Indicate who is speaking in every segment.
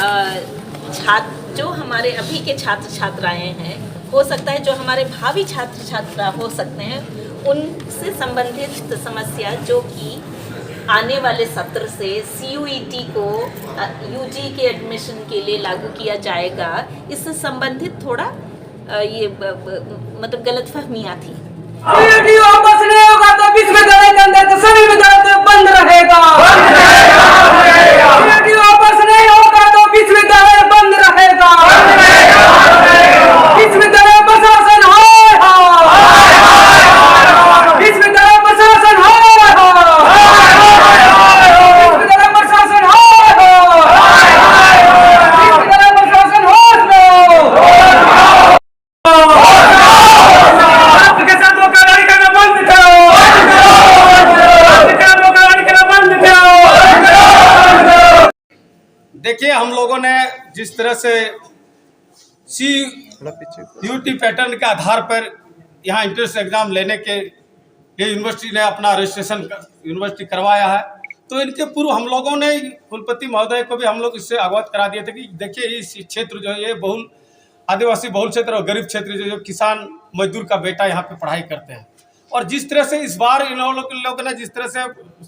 Speaker 1: छात्र जो हमारे अभी के छात्र छात्राएं हैं, हो सकता है जो हमारे भावी छात्र छात्रा हो सकते हैं, उनसे संबंधित समस्या जो कि आने वाले सत्र से CUET को UG के एडमिशन के लिए लागू किया जाएगा, इससे संबंधित थोड़ा ये मतलब गलतफहमियां थी।
Speaker 2: CUET वापस नहीं होगा तो विश्वविद्यालय के अंदर तो सभी विद्यालय बंद रहेगा। CUET वापस नहीं होगा तो विश्वविद्यालय बंद रहेगा। विश्वविद्यालय प्रशासन हाय हाय, विश्वविद्यालय प्रशासन हाय हाय, विश्वविद्यालय प्रशासन हाय हाय, विश्वविद्यालय प्रशासन होश लो। के साथ धोखाधड़ी करना बंद करो, धोखाधड़ी करना बंद करो।
Speaker 3: देखिए, हम लोगों ने जिस तरह से CUET पैटर्न के आधार पर यहाँ इंट्रेंस एग्जाम लेने के लिए यूनिवर्सिटी ने अपना रजिस्ट्रेशन यूनिवर्सिटी करवाया है, तो इनके पूर्व हम लोगों ने कुलपति महोदय को भी हम लोग इससे अवगत करा दिए थे कि देखिए, इस क्षेत्र जो है ये बहुल आदिवासी बहुल क्षेत्र और गरीब क्षेत्र जो किसान मजदूर का बेटा यहाँ पे पढ़ाई करते हैं। और जिस तरह से इस बार इन लोगों ने जिस तरह से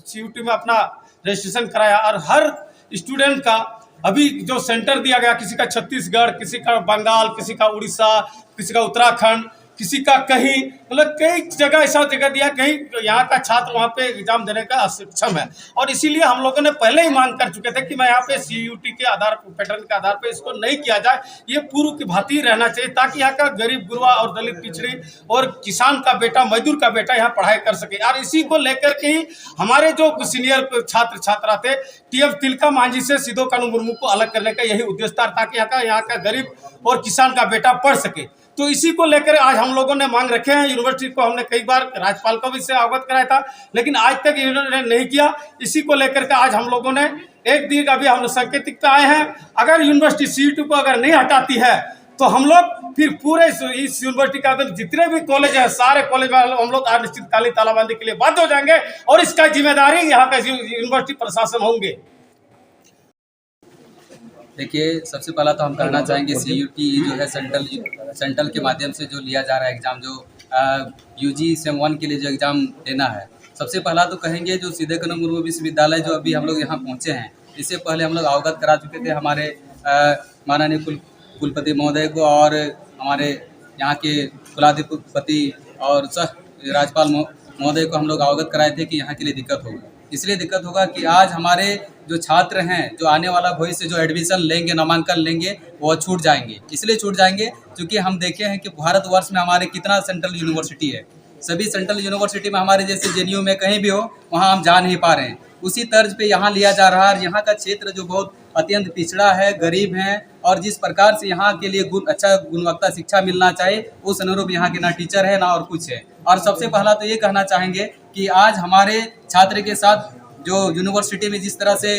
Speaker 3: CUET में अपना रजिस्ट्रेशन कराया और हर स्टूडेंट का अभी जो सेंटर दिया गया, किसी का छत्तीसगढ़, किसी का बंगाल, किसी का उड़ीसा, किसी का उत्तराखंड, किसी का कहीं, मतलब कई जगह ऐसा जगह दिया, कहीं यहाँ का छात्र वहाँ पे एग्जाम देने का असक्षम है। और इसीलिए हम लोगों ने पहले ही मांग कर चुके थे कि मैं यहाँ पे CUET के आधार पैटर्न के आधार पे इसको नहीं किया जाए, ये पूर्व की भांति रहना चाहिए, ताकि यहाँ का गरीब गुरबा और दलित पिछड़ी और किसान का बेटा, मजदूर का बेटा यहाँ पढ़ाई कर सके। और इसी को लेकर के ही हमारे जो सीनियर छात्र छात्रा थे, TF तिलका मांझी से सिधो कानू मुर्मू को अलग करने का यही उद्देश्य था, ताकि यहाँ का गरीब और किसान का बेटा पढ़ सके। तो इसी को लेकर आज हम लोगों ने मांग रखे हैं। यूनिवर्सिटी को हमने कई बार राज्यपाल को भी इससे अवगत कराया था, लेकिन आज तक इन्होंने नहीं किया। इसी को लेकर के आज हम लोगों ने एक दिन अभी हम संकेतिक पे आए हैं, अगर यूनिवर्सिटी CUET को अगर नहीं हटाती है तो हम लोग फिर पूरे इस यूनिवर्सिटी के अंदर जितने भी कॉलेज हैं, सारे कॉलेज में हम लोग अनिश्चितकालीन तालाबंदी के लिए बाध्य हो जाएंगे और इसका जिम्मेदारी यहाँ का यूनिवर्सिटी प्रशासन होंगे।
Speaker 4: देखिए, सबसे पहला तो हम कहना चाहेंगे CUET जो है सेंट्रल के माध्यम से जो लिया जा रहा है एग्ज़ाम, जो UG सेम 1 के लिए जो एग्ज़ाम लेना है, सबसे पहला तो कहेंगे जो सिधो कानू मुर्मू विश्वविद्यालय जो अभी हम लोग यहाँ पहुँचे हैं, इससे पहले हम लोग अवगत करा चुके थे हमारे माननीय कुलपति महोदय को और हमारे यहाँ के कुलाधिपति और सह राज्यपाल महोदय को हम लोग अवगत कराए थे कि यहाँ के लिए दिक्कत होगा। इसलिए दिक्कत होगा कि आज हमारे जो छात्र हैं, जो आने वाला भविष्य जो एडमिशन लेंगे, नामांकन लेंगे, वो छूट जाएंगे। इसलिए छूट जाएंगे क्योंकि हम देखे हैं कि भारतवर्ष में हमारे कितना सेंट्रल यूनिवर्सिटी है। सभी सेंट्रल यूनिवर्सिटी में हमारे जैसे JNU में कहीं भी हो, वहाँ हम जा नहीं पा रहे हैं। उसी तर्ज पे यहाँ लिया जा रहा है। यहाँ का क्षेत्र जो बहुत अत्यंत पिछड़ा है, गरीब है, और जिस प्रकार से यहाँ के लिए अच्छा गुणवत्ता शिक्षा मिलना चाहिए, उस अनुरूप यहाँ के ना टीचर है ना और कुछ है। और सबसे पहला तो ये कहना चाहेंगे कि आज हमारे छात्र के साथ जो यूनिवर्सिटी में जिस तरह से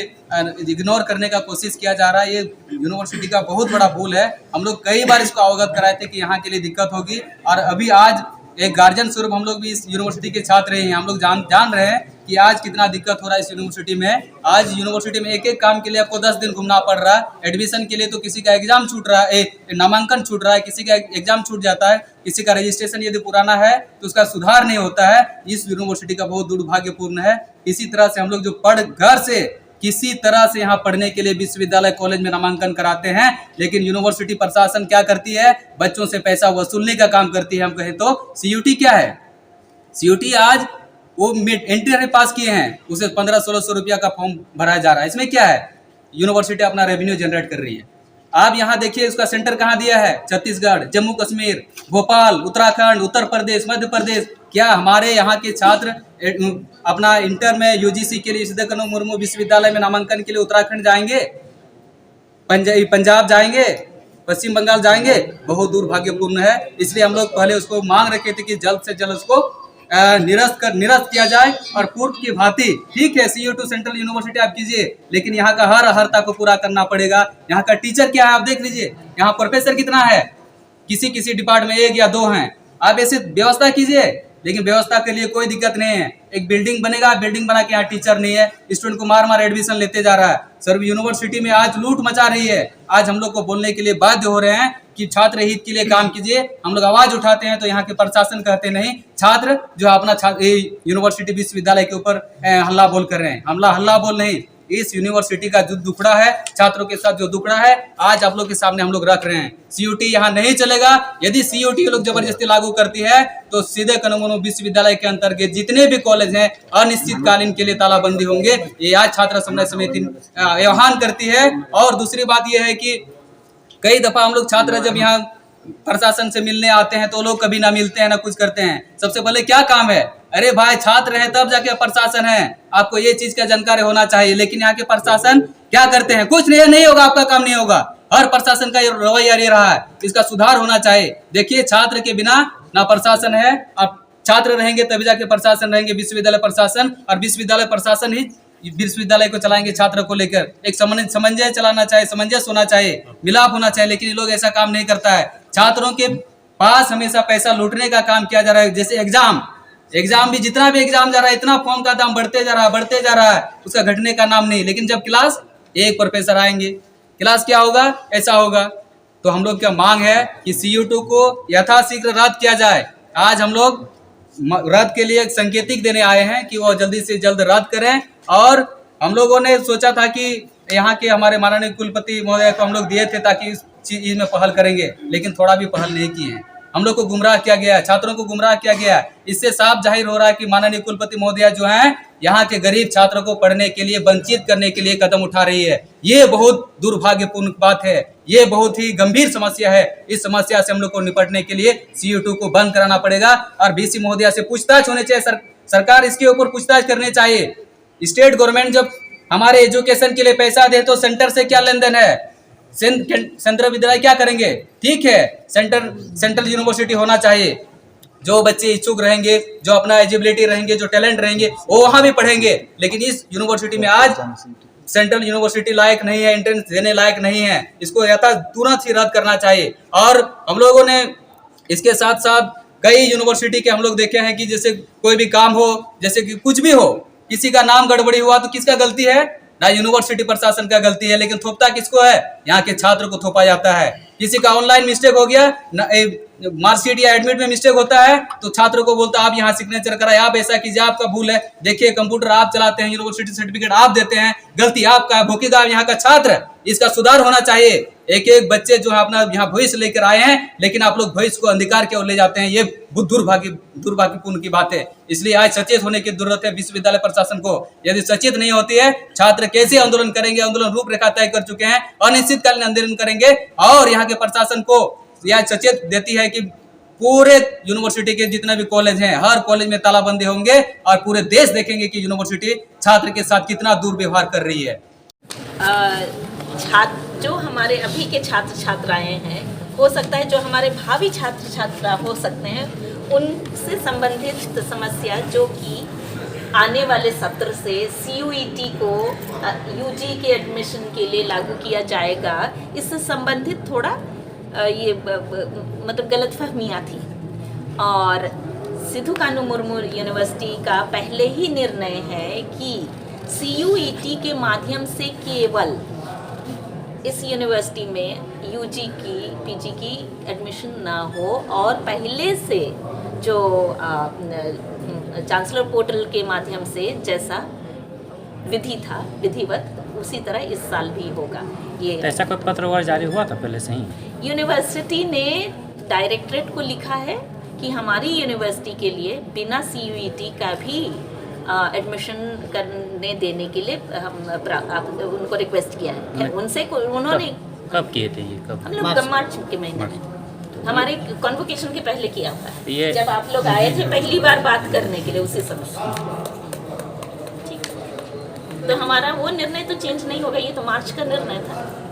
Speaker 4: इग्नोर करने का कोशिश किया जा रहा है, ये यूनिवर्सिटी का बहुत बड़ा भूल है। हम लोग कई बार इसको अवगत कराए थे कि यहाँ के लिए दिक्कत होगी, और अभी आज एक गार्जियन स्वरूप हम लोग भी इस यूनिवर्सिटी के छात्र हैं। हम लोग जान रहे हैं कि आज कितना दिक्कत हो रहा है इस यूनिवर्सिटी में। आज यूनिवर्सिटी में एक एक काम के लिए आपको 10 दिन घूमना पड़ रहा है। एडमिशन के लिए तो किसी का एग्जाम छूट रहा है, नामांकन छूट रहा है, किसी का एग्जाम छूट जाता है, किसी का रजिस्ट्रेशन यदि पुराना है तो उसका सुधार नहीं होता है। इस यूनिवर्सिटी का बहुत दुर्भाग्यपूर्ण है। इसी तरह से हम लोग जो पढ़ घर से किसी तरह से यहाँ पढ़ने के लिए विश्वविद्यालय कॉलेज में नामांकन कराते हैं, लेकिन यूनिवर्सिटी प्रशासन क्या करती है, बच्चों से पैसा वसूलने का काम करती है। हम कहें तो CUET क्या है, CUET आज वो एंट्री पास किए हैं, उसे 1500-1600 रुपया का फॉर्म भराया जा रहा है। इसमें क्या है, यूनिवर्सिटी अपना रेवेन्यू जनरेट कर रही है। आप यहाँ देखिए उसका सेंटर कहाँ दिया है, छत्तीसगढ़, जम्मू कश्मीर, भोपाल, उत्तराखंड, उत्तर प्रदेश, मध्य प्रदेश। क्या हमारे यहाँ के छात्र अपना इंटर में UGC के लिए सिधो कानू मुर्मू विश्वविद्यालय में नामांकन के लिए उत्तराखंड जाएंगे, पंजाब जाएंगे, पश्चिम बंगाल जाएंगे? बहुत दुर्भाग्यपूर्ण है। इसलिए हम लोग पहले उसको मांग रखे थे कि जल्द से जल्द उसको निरस्त किया जाए और पूर्व की भांति। ठीक है, CU2 सेंट्रल यूनिवर्सिटी आप कीजिए, लेकिन यहाँ का हर अर्हता को पूरा करना पड़ेगा। यहाँ का टीचर क्या है आप देख लीजिए, यहाँ प्रोफेसर कितना है, किसी किसी डिपार्टमेंट में 1 या 2 हैं। आप ऐसे व्यवस्था कीजिए लेकिन व्यवस्था के लिए कोई दिक्कत नहीं है। एक बिल्डिंग बनेगा, बिल्डिंग बना के यहाँ टीचर नहीं है, स्टूडेंट को मार एडमिशन लेते जा रहा है। सर यूनिवर्सिटी में आज लूट मचा रही है। आज हम लोग को बोलने के लिए बाध्य हो रहे हैं कि छात्र हित के लिए काम कीजिए। हम लोग आवाज उठाते हैं तो यहाँ के प्रशासन कहते नहीं, छात्र जो अपना यूनिवर्सिटी विश्वविद्यालय के ऊपर हल्ला बोल कर रहे हैं। हल्ला बोल नहीं, इस यूनिवर्सिटी का जो दुखड़ा है, छात्रों के साथ जो दुखड़ा है, आज आप लोग के सामने हम लोग रख रहे हैं। सीयूटी यहाँ नहीं चलेगा। यदि सीयूटी लोग जबरदस्ती लागू करती है तो सीधे कानून विश्वविद्यालय के अंतर्गत जितने भी कॉलेज हैं अनिश्चितकालीन के लिए तालाबंदी होंगे। ये आज छात्र समन्वय समिति आह्वान करती है। और दूसरी बात यह है कि कई दफा हम लोग छात्र जब यहाँ प्रशासन से मिलने आते हैं तो लोग कभी ना मिलते हैं ना कुछ करते हैं। सबसे पहले क्या काम है? अरे भाई छात्र हैं तब जाके प्रशासन है, आपको ये चीज का जानकारी होना चाहिए। लेकिन यहाँ के प्रशासन क्या करते हैं? कुछ नहीं होगा, आपका काम नहीं होगा। हर प्रशासन का ये रवैया ये रहा है, इसका सुधार होना चाहिए। देखिए छात्र के बिना ना प्रशासन है, अब छात्र रहेंगे तभी जाके प्रशासन रहेंगे, विश्वविद्यालय प्रशासन। और विश्वविद्यालय प्रशासन ही विश्वविद्यालय को चलाएंगे छात्र को लेकर। एक समन्वय चलाना चाहिए, सामंजस्य होना चाहिए, मिलाप होना चाहिए। लेकिन ये लोग ऐसा काम नहीं करता है। छात्रों के पास हमेशा पैसा लूटने का काम किया जा रहा है। जैसे एग्जाम भी, जितना भी एग्जाम जा रहा है, इतना फॉर्म का दाम बढ़ते जा रहा है, उसका घटने का नाम नहीं। लेकिन जब क्लास एक प्रोफेसर आएंगे, क्लास क्या होगा? ऐसा होगा। तो हम लोग क्या मांग है कि CU2 को यथाशीघ्र रद्द किया जाए। आज हम लोग रद्द के लिए एक संकेतिक देने आए हैं कि वो जल्दी से जल्द रद्द करें। और हम लोगों ने सोचा था कि यहाँ के हमारे माननीय कुलपति महोदय को हम लोग दिए थे ताकि इस चीज में पहल करेंगे, लेकिन थोड़ा भी पहल नहीं की है। हम लोग को गुमराह किया गया है, छात्रों को गुमराह किया गया है। इससे साफ जाहिर हो रहा है कि माननीय कुलपति महोदया जो हैं यहाँ के गरीब छात्रों को पढ़ने के लिए वंचित करने के लिए कदम उठा रही है। ये बहुत दुर्भाग्यपूर्ण बात है, ये बहुत ही गंभीर समस्या है। इस समस्या से हम लोग को निपटने के लिए CU2 को बंद कराना पड़ेगा और VC महोदया से पूछताछ होनी चाहिए। सरकार इसके ऊपर पूछताछ करनी चाहिए। स्टेट गवर्नमेंट जब हमारे एजुकेशन के लिए पैसा दे तो सेंटर से क्या लेन देन है? सेंट्रल विद्यालय क्या करेंगे? ठीक है, सेंट्रल यूनिवर्सिटी होना चाहिए। जो बच्चे इच्छुक रहेंगे, जो अपना एलिजिबिलिटी रहेंगे, जो टैलेंट रहेंगे, वो वहाँ भी पढ़ेंगे। लेकिन इस यूनिवर्सिटी में आज सेंट्रल यूनिवर्सिटी लायक नहीं है, एंट्रेंस देने लायक नहीं है। इसको तुरंत ही रद्द करना चाहिए। और हम लोगों ने इसके साथ साथ कई यूनिवर्सिटी के हम लोग देखे हैं कि जैसे कोई भी काम हो, जैसे कि कुछ भी हो, किसी का नाम गड़बड़ी हुआ तो किसका गलती है? ना यूनिवर्सिटी प्रशासन का गलती है, लेकिन थोपता किसको है? यहाँ के छात्र को थोपा जाता है। किसी का ऑनलाइन मिस्टेक हो गया, मार्कशीट या एडमिट में मिस्टेक होता है तो छात्र को बोलता है आप यहाँ सिग्नेचर कराए, आप ऐसा कीजिए, आपका भूल है। देखिए कंप्यूटर आप चलाते हैं, यूनिवर्सिटी सर्टिफिकेट आप देते हैं, गलती आपका है, भोगेगा यहाँ का छात्र। इसका सुधार होना चाहिए। एक बच्चे जो है अपना यहाँ भविष्य लेकर आए हैं, लेकिन आप लोग भविष्य को अंधकार की ओर ले जाते हैं। ये बहुत दुर्भाग्यपूर्ण की बात है। इसलिए आज सचेत होने की जरूरत है विश्वविद्यालय प्रशासन को। यदि सचेत नहीं होती है, छात्र कैसे आंदोलन करेंगे? आंदोलन रूपरेखा तय कर चुके हैं, अनिश्चितकालीन आंदोलन करेंगे। और यहाँ के प्रशासन को यह सचेत देती है कि पूरे यूनिवर्सिटी के जितने भी कॉलेज हैं, हर कॉलेज में तालाबंदी होंगे और पूरे देश देखेंगे कि यूनिवर्सिटी छात्र के साथ कितना दुर्व्यवहार कर रही है।
Speaker 1: जो हमारे अभी के छात्र छात्राएं हैं, हो सकता है जो हमारे भावी छात्र छात्रा हो सकते हैं, उनसे संबंधित समस्या जो कि आने वाले सत्र से CUET को UG के एडमिशन के लिए लागू किया जाएगा, इससे संबंधित थोड़ा ये मतलब गलतफहमियाँ थी। और सिद्धू कानू मुर्मू यूनिवर्सिटी का पहले ही निर्णय है कि CUET के माध्यम से केवल इस यूनिवर्सिटी में UG की PG की एडमिशन ना हो, और पहले से जो चांसलर पोर्टल के माध्यम से जैसा विधि था, विधिवत, उसी तरह इस साल भी होगा। ये
Speaker 5: तो ऐसा कोई पत्र वगैरह जारी हुआ था पहले से ही?
Speaker 1: यूनिवर्सिटी ने डायरेक्टरेट को लिखा है कि हमारी यूनिवर्सिटी के लिए बिना CUET का भी एडमिशन करने देने के लिए हम उनको रिक्वेस्ट किया है। उनसे उन्होंने
Speaker 5: कब किए थे ये? कब?
Speaker 1: हम लोग मार्च के महीने में, हमारे कॉन्वोकेशन के पहले किया हुआ है।
Speaker 5: ये
Speaker 1: जब आप लोग आए थे पहली बार बात करने के लिए, उसी समय। ठीक, तो हमारा वो निर्णय तो चेंज नहीं होगा, ये तो मार्च का निर्णय था।